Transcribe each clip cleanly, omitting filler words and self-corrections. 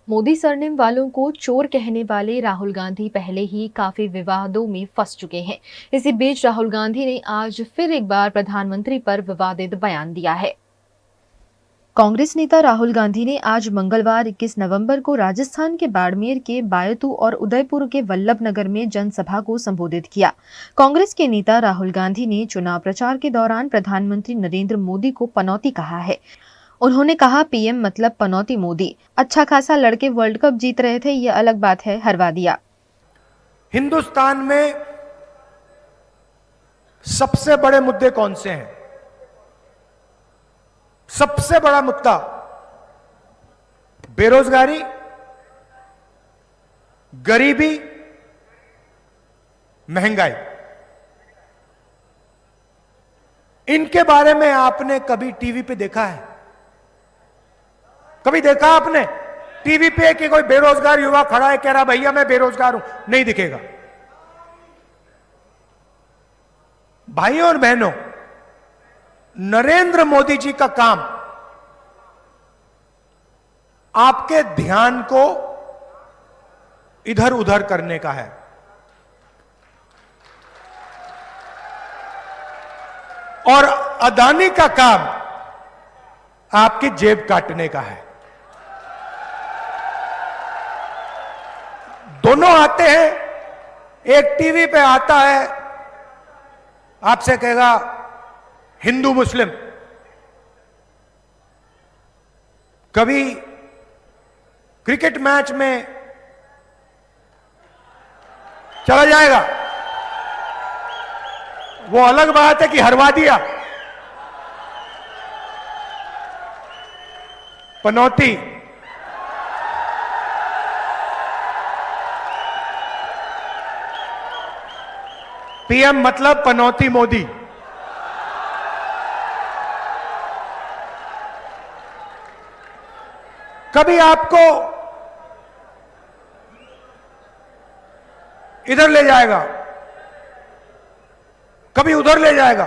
Modi surname वालों को चोर कहने वाले राहुल गांधी पहले ही काफी विवादों में फंस चुके हैं। इसी बीच राहुल गांधी ने आज फिर एक बार प्रधानमंत्री पर विवादित बयान दिया है। कांग्रेस नेता राहुल गांधी ने आज मंगलवार 21 नवंबर को राजस्थान के बाड़मेर के बायतू और उदयपुर के वल्लभनगर में जनसभा को संबोधित किया। कांग्रेस के नेता राहुल गांधी ने चुनाव प्रचार के दौरान प्रधानमंत्री नरेंद्र मोदी को पनौती कहा है। उन्होंने कहा, पीएम मतलब पनौती मोदी। अच्छा खासा लड़के वर्ल्ड कप जीत रहे थे, ये अलग बात है, हरवा दिया। हिंदुस्तान में सबसे बड़े मुद्दे कौन से हैं? सबसे बड़ा मुद्दा बेरोजगारी, गरीबी, महंगाई। इनके बारे में आपने कभी टीवी पे देखा है? कभी देखा आपने टीवी पे कि कोई बेरोजगार युवा खड़ा है कह रहा भैया मैं बेरोजगार हूं? नहीं दिखेगा। भाइयों और बहनों, नरेंद्र मोदी जी का काम आपके ध्यान को इधर उधर करने का है और अदानी का काम आपकी जेब काटने का है। दोनों आते हैं। एक टीवी पे आता है, आपसे कहेगा हिंदू मुस्लिम, कभी क्रिकेट मैच में चला जाएगा, वो अलग बात है कि हरवा दिया। पनौती, पीएम मतलब पनौती मोदी। कभी आपको इधर ले जाएगा, कभी उधर ले जाएगा,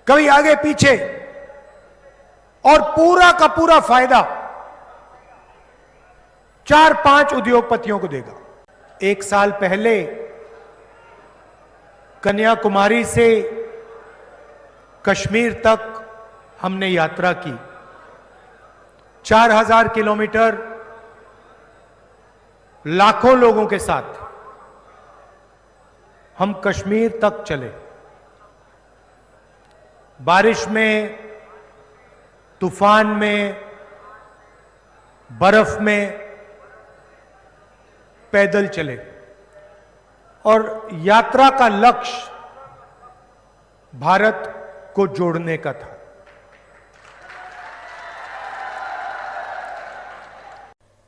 कभी आगे पीछे, और पूरा का पूरा फायदा 4-5 उद्योगपतियों को देगा। 1 साल पहले कन्याकुमारी से कश्मीर तक हमने यात्रा की। 4000 किलोमीटर लाखों लोगों के साथ हम कश्मीर तक चले। बारिश में, तूफान में, बर्फ में पैदल चले और यात्रा का लक्ष्य भारत को जोड़ने का था।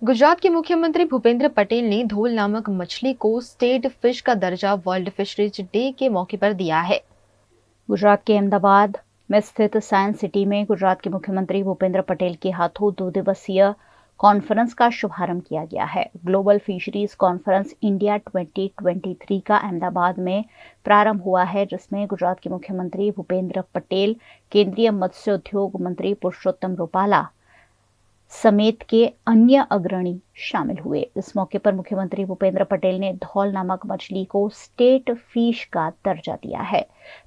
गुजरात के मुख्यमंत्री भूपेंद्र पटेल ने धोल नामक मछली को स्टेट फिश का दर्जा वर्ल्ड फिशरीज डे के मौके पर दिया है। गुजरात के अहमदाबाद में स्थित साइंस सिटी में गुजरात के मुख्यमंत्री भूपेंद्र पटेल के हाथों 2 दिवसीय कॉन्फ्रेंस का शुभारंभ किया गया है। ग्लोबल फिशरीज कॉन्फ्रेंस इंडिया 2023 का अहमदाबाद में प्रारंभ हुआ है, जिसमें गुजरात के मुख्यमंत्री भूपेंद्र पटेल, केंद्रीय मत्स्य उद्योग मंत्री पुरुषोत्तम रूपाला समेत के अन्य अग्रणी शामिल हुए। इस मौके पर मुख्यमंत्री भूपेंद्र पटेल ने धौल नामक मछली को स्टेट फिश का दर्जा दिया है।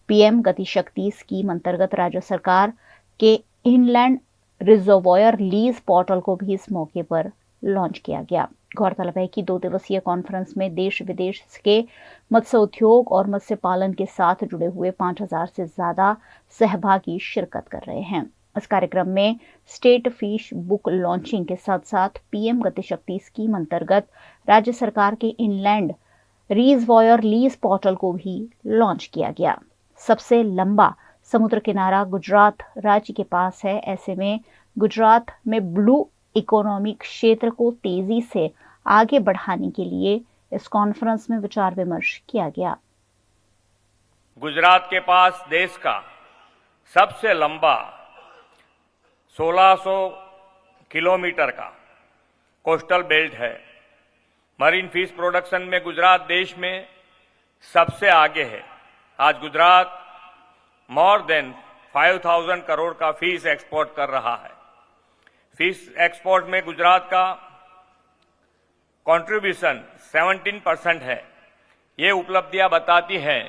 पीएम गति शक्ति स्कीम अंतर्गत राज्य सरकार के इनलैंड रिजर्वॉयर लीज पोर्टल को भी इस मौके पर लॉन्च किया गया। गौरतलब है कि 2 दिवसीय कॉन्फ्रेंस में देश विदेश के मत्स्य उद्योग और मत्स्य पालन के साथ जुड़े हुए 5000 से ज्यादा सहभागी शिरकत कर रहे हैं। इस कार्यक्रम में स्टेट फिश बुक लॉन्चिंग के साथ साथ पीएम गति शक्ति स्कीम अंतर्गत राज्य सरकार के इनलैंड रिजर्वॉयर लीज पोर्टल को भी लॉन्च किया गया। सबसे लंबा समुद्र किनारा गुजरात राज्य के पास है। ऐसे में गुजरात में ब्लू इकोनॉमी क्षेत्र को तेजी से आगे बढ़ाने के लिए इस कॉन्फ्रेंस में विचार विमर्श किया गया। गुजरात के पास देश का सबसे लंबा 1600 किलोमीटर का कोस्टल बेल्ट है। मरीन फिश प्रोडक्शन में गुजरात देश में सबसे आगे है। आज गुजरात मोर देन 5000 करोड़ का फिश एक्सपोर्ट कर रहा है। फिश एक्सपोर्ट में गुजरात का कंट्रीब्यूशन 17% है। ये उपलब्धियां बताती हैं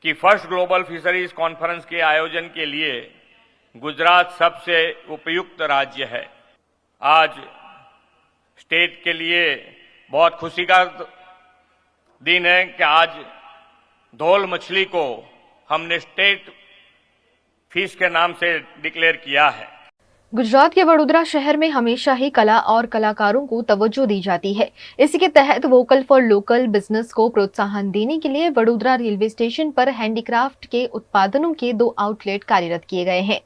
कि फर्स्ट ग्लोबल फिशरीज कॉन्फ्रेंस के आयोजन के लिए गुजरात सबसे उपयुक्त राज्य है। आज स्टेट के लिए बहुत खुशी का दिन है कि आज धोल मछली को हमने स्टेट फिश के नाम से डिक्लेयर किया है। गुजरात के वडोदरा शहर में हमेशा ही कला और कलाकारों को तवज्जो दी जाती है। इसी के तहत वोकल फॉर लोकल बिजनेस को प्रोत्साहन देने के लिए वडोदरा रेलवे स्टेशन पर हैंडीक्राफ्ट के उत्पादनों के 2 आउटलेट कार्यरत किए गए हैं।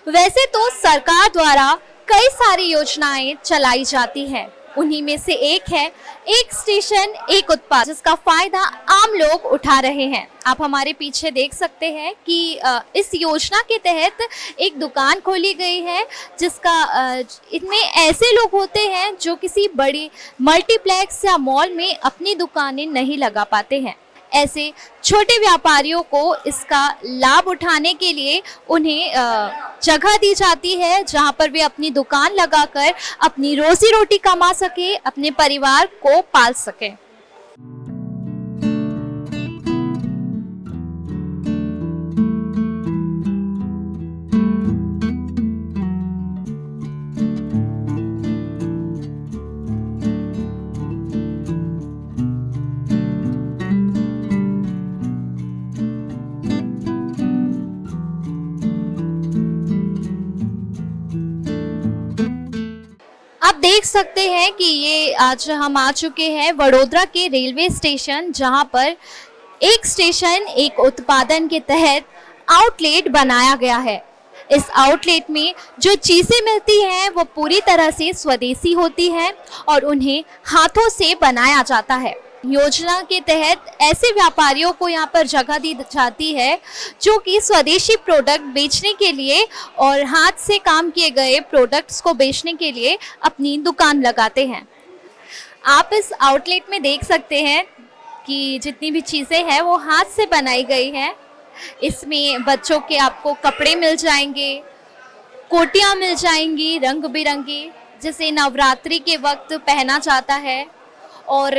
वैसे तो सरकार द्वारा कई सारी योजनाएं चलाई जाती हैं, उन्हीं में से एक है एक स्टेशन एक उत्पाद, जिसका फायदा आम लोग उठा रहे हैं। आप हमारे पीछे देख सकते हैं कि इस योजना के तहत एक दुकान खोली गई है, जिसका इनमें ऐसे लोग होते हैं जो किसी बड़ी मल्टीप्लेक्स या मॉल में अपनी दुकानें नहीं लगा पाते हैं। ऐसे छोटे व्यापारियों को इसका लाभ उठाने के लिए उन्हें जगह दी जाती है, जहां पर वे अपनी दुकान लगाकर अपनी रोजी रोटी कमा सके, अपने परिवार को पाल सके। आप देख सकते हैं कि ये आज हम आ चुके हैं वडोदरा के रेलवे स्टेशन, जहां पर एक स्टेशन एक उत्पादन के तहत आउटलेट बनाया गया है। इस आउटलेट में जो चीज़ें मिलती हैं वो पूरी तरह से स्वदेशी होती हैं और उन्हें हाथों से बनाया जाता है। योजना के तहत ऐसे व्यापारियों को यहाँ पर जगह दी जाती है जो कि स्वदेशी प्रोडक्ट बेचने के लिए और हाथ से काम किए गए प्रोडक्ट्स को बेचने के लिए अपनी दुकान लगाते हैं। आप इस आउटलेट में देख सकते हैं कि जितनी भी चीज़ें हैं वो हाथ से बनाई गई हैं। इसमें बच्चों के आपको कपड़े मिल जाएंगे, कोटियाँ मिल जाएंगी रंग बिरंगी, जिसे नवरात्रि के वक्त पहना जाता है, और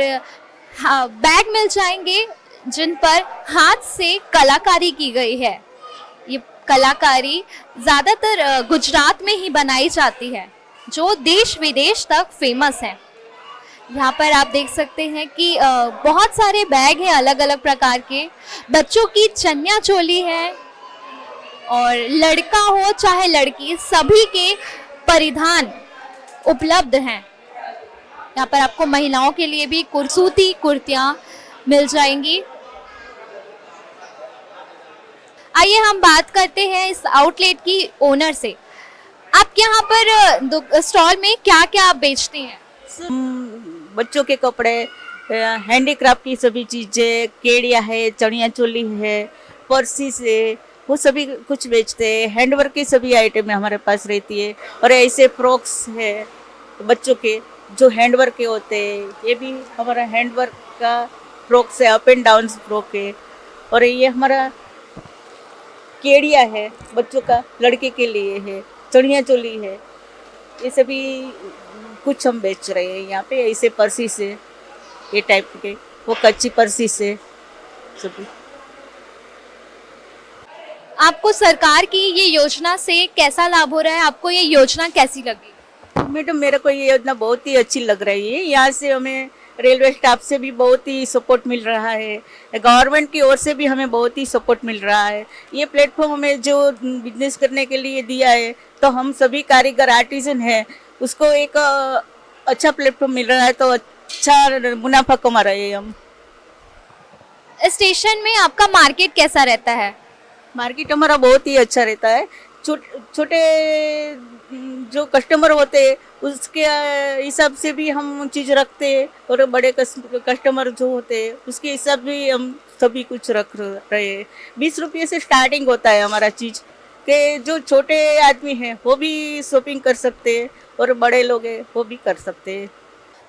हाँ, बैग मिल जाएंगे जिन पर हाथ से कलाकारी की गई है। ये कलाकारी ज़्यादातर गुजरात में ही बनाई जाती है, जो देश विदेश तक फेमस है। यहाँ पर आप देख सकते हैं कि बहुत सारे बैग हैं अलग अलग प्रकार के, बच्चों की चनिया चोली है, और लड़का हो चाहे लड़की सभी के परिधान उपलब्ध हैं। यहाँ पर आपको महिलाओं के लिए भी सूती कुर्तियाँ मिल जाएंगी। आइए हम बात करते हैं इस आउटलेट की ओनर से। आपके यहाँ पर स्टॉल में क्या क्या आप बेचते हैं? बच्चों के कपड़े, हैंडीक्राफ्ट की सभी चीज़ें, केड़िया है, चनिया चोली है, पर्सी से वो सभी कुछ बेचते हैं। हैंडवर्क की सभी आइटमें हमारे पास रहती है, और ऐसे फ्रॉक्स है बच्चों के जो हैंडवर्क के होते हैं, ये भी हमारा हैंडवर्क का फ्रॉक्स है, अप एंड डाउन फ्रॉक है। और ये हमारा केड़िया है बच्चों का, लड़के के लिए है, चनिया चोली है, ये सभी कुछ हम बेच रहे हैं यहाँ पे। ऐसे पर्सी से, ये टाइप के, वो कच्ची पर्सी से सभी। आपको सरकार की ये योजना से कैसा लाभ हो रहा है? आपको ये योजना कैसी लगी? मैडम, मेरे को ये योजना बहुत ही अच्छी लग रही है। यहाँ से हमें रेलवे स्टाफ से भी बहुत ही सपोर्ट मिल रहा है, गवर्नमेंट की ओर से भी हमें बहुत ही सपोर्ट मिल रहा है। ये प्लेटफॉर्म हमें जो बिजनेस करने के लिए दिया है, तो हम सभी कारीगर आर्टिजन हैं, उसको एक अच्छा प्लेटफॉर्म मिल रहा है, तो अच्छा मुनाफा कमा रहे हैं हम। स्टेशन में आपका मार्केट कैसा रहता है? मार्केट हमारा बहुत ही अच्छा रहता है। छोटे जो कस्टमर होते हैं उसके हिसाब से भी हम चीज़ रखते हैं, और बड़े कस्टमर जो होते हैं उसके हिसाब भी हम सभी कुछ रख रहे हैं। 20 रुपये से स्टार्टिंग होता है हमारा चीज़, कि जो छोटे आदमी हैं वो भी शॉपिंग कर सकते हैं और बड़े लोग हैं वो भी कर सकते हैं।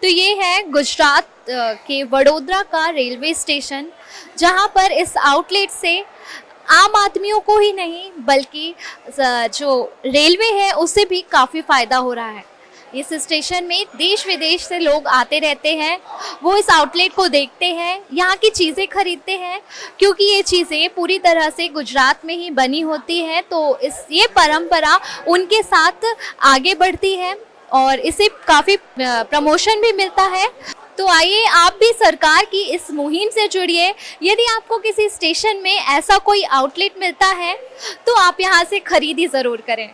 तो ये है गुजरात के वडोदरा का रेलवे स्टेशन, जहां पर इस आउटलेट से आम आदमियों को ही नहीं बल्कि जो रेलवे है उससे भी काफ़ी फ़ायदा हो रहा है। इस स्टेशन में देश विदेश से लोग आते रहते हैं, वो इस आउटलेट को देखते हैं, यहाँ की चीज़ें खरीदते हैं, क्योंकि ये चीज़ें पूरी तरह से गुजरात में ही बनी होती है। तो ये परंपरा उनके साथ आगे बढ़ती है और इसे काफ़ी प्रमोशन भी मिलता है। तो आइए आप भी सरकार की इस मुहिम से जुड़िए। यदि आपको किसी स्टेशन में ऐसा कोई आउटलेट मिलता है तो आप यहाँ से खरीदी ज़रूर करें।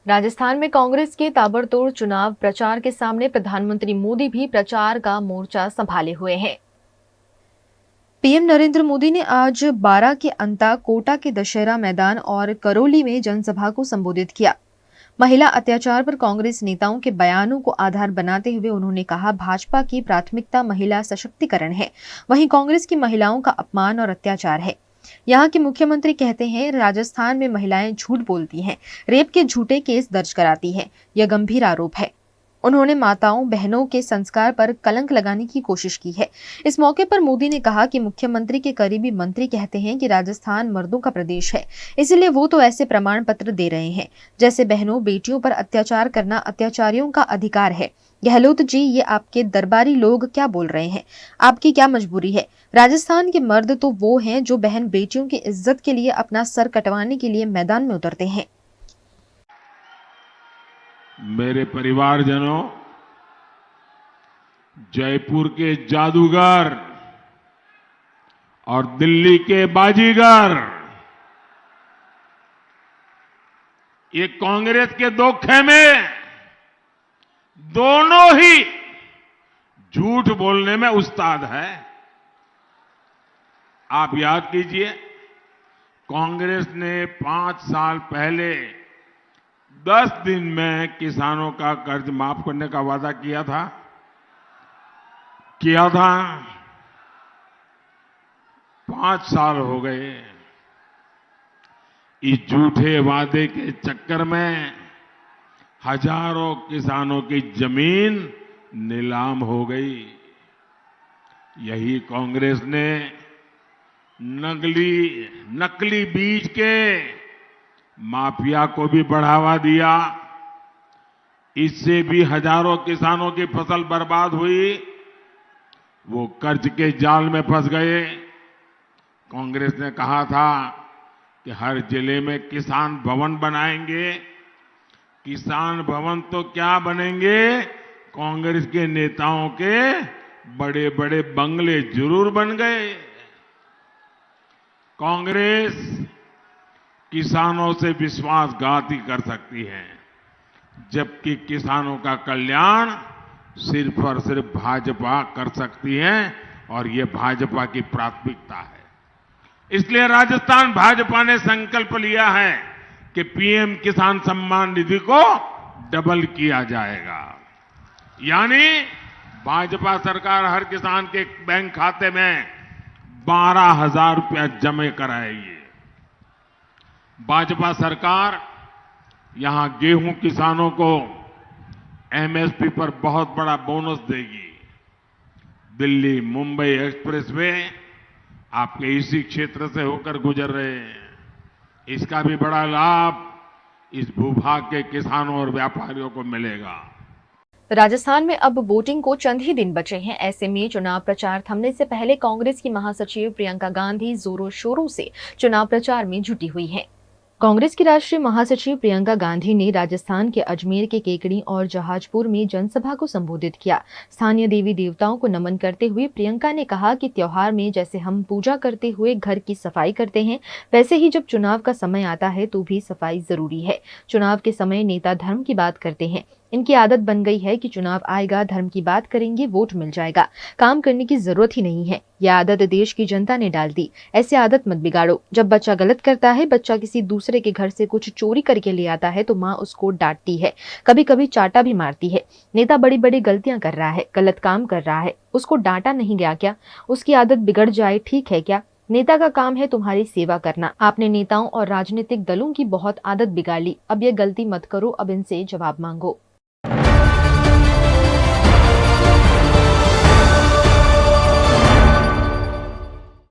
राजस्थान में कांग्रेस के ताबड़तोड़ चुनाव प्रचार के सामने प्रधानमंत्री मोदी भी प्रचार का मोर्चा संभाले हुए हैं। पीएम नरेंद्र मोदी ने आज बारां के अंता, कोटा के दशहरा मैदान और करौली में जनसभा को संबोधित किया। महिला अत्याचार पर कांग्रेस नेताओं के बयानों को आधार बनाते हुए उन्होंने कहा, भाजपा की प्राथमिकता महिला सशक्तिकरण है, वहीं कांग्रेस की महिलाओं का अपमान और अत्याचार है। यहाँ के मुख्यमंत्री कहते हैं, राजस्थान में महिलाएं झूठ बोलती हैं, रेप के झूठे केस दर्ज कराती हैं। यह गंभीर आरोप है। उन्होंने माताओं बहनों के संस्कार पर कलंक लगाने की कोशिश की है। इस मौके पर मोदी ने कहा कि मुख्यमंत्री के करीबी मंत्री कहते हैं कि राजस्थान मर्दों का प्रदेश है, इसलिए वो तो ऐसे प्रमाण पत्र दे रहे हैं जैसे बहनों बेटियों पर अत्याचार करना अत्याचारियों का अधिकार है। गहलोत जी, ये आपके दरबारी लोग क्या बोल रहे हैं? आपकी क्या मजबूरी है? राजस्थान के मर्द तो वो हैं जो बहन बेटियों की इज्जत के लिए अपना सर कटवाने के लिए मैदान में उतरते हैं। मेरे परिवारजनों, जयपुर के जादूगर और दिल्ली के बाजीगर, ये कांग्रेस के दो खेमे दोनों ही झूठ बोलने में उस्ताद है। आप याद कीजिए, कांग्रेस ने 5 साल पहले 10 दिन में किसानों का कर्ज माफ करने का वादा किया था। 5 साल हो गए। इस झूठे वादे के चक्कर में हजारों किसानों की जमीन नीलाम हो गई। यही कांग्रेस ने नकली बीज के माफिया को भी बढ़ावा दिया। इससे भी हजारों किसानों की फसल बर्बाद हुई। वो कर्ज के जाल में फंस गए। कांग्रेस ने कहा था कि हर जिले में किसान भवन बनाएंगे। किसान भवन तो क्या बनेंगे, कांग्रेस के नेताओं के बड़े बड़े बंगले जरूर बन गए। कांग्रेस किसानों से विश्वासघाती कर सकती है, जबकि किसानों का कल्याण सिर्फ और सिर्फ भाजपा कर सकती है और ये भाजपा की प्राथमिकता है। इसलिए राजस्थान भाजपा ने संकल्प लिया है कि पीएम किसान सम्मान निधि को डबल किया जाएगा। यानी भाजपा सरकार हर किसान के बैंक खाते में 12,000 रुपया जमा कराएगी। भाजपा सरकार यहां गेहूं किसानों को एमएसपी पर बहुत बड़ा बोनस देगी। दिल्ली मुंबई एक्सप्रेसवे आपके इसी क्षेत्र से होकर गुजर रहे हैं। इसका भी बड़ा लाभ इस भूभाग के किसानों और व्यापारियों को मिलेगा। राजस्थान में अब वोटिंग को चंद ही दिन बचे हैं। ऐसे में चुनाव प्रचार थमने से पहले कांग्रेस की महासचिव प्रियंका गांधी जोरों शोरों से चुनाव प्रचार में जुटी हुई हैं। कांग्रेस की राष्ट्रीय महासचिव प्रियंका गांधी ने राजस्थान के अजमेर के केकड़ी और जहाजपुर में जनसभा को संबोधित किया। स्थानीय देवी देवताओं को नमन करते हुए प्रियंका ने कहा कि त्योहार में जैसे हम पूजा करते हुए घर की सफाई करते हैं, वैसे ही जब चुनाव का समय आता है तो भी सफाई जरूरी है। चुनाव के समय नेता धर्म की बात करते हैं, इनकी आदत बन गई है कि चुनाव आएगा, धर्म की बात करेंगे, वोट मिल जाएगा, काम करने की जरूरत ही नहीं है। यह आदत देश की जनता ने डाल दी। ऐसे आदत मत बिगाड़ो। जब बच्चा गलत करता है, बच्चा किसी दूसरे के घर से कुछ चोरी करके ले आता है, तो माँ उसको डांटती है, कभी कभी चाटा भी मारती है। नेता बड़ी बड़ी गलतियां कर रहा है, गलत काम कर रहा है, उसको डांटा नहीं गया क्या? उसकी आदत बिगड़ जाए ठीक है क्या? नेता का काम है तुम्हारी सेवा करना। आपने नेताओं और राजनीतिक दलों की बहुत आदत बिगाड़ ली। अब ये गलती मत करो, अब इनसे जवाब मांगो।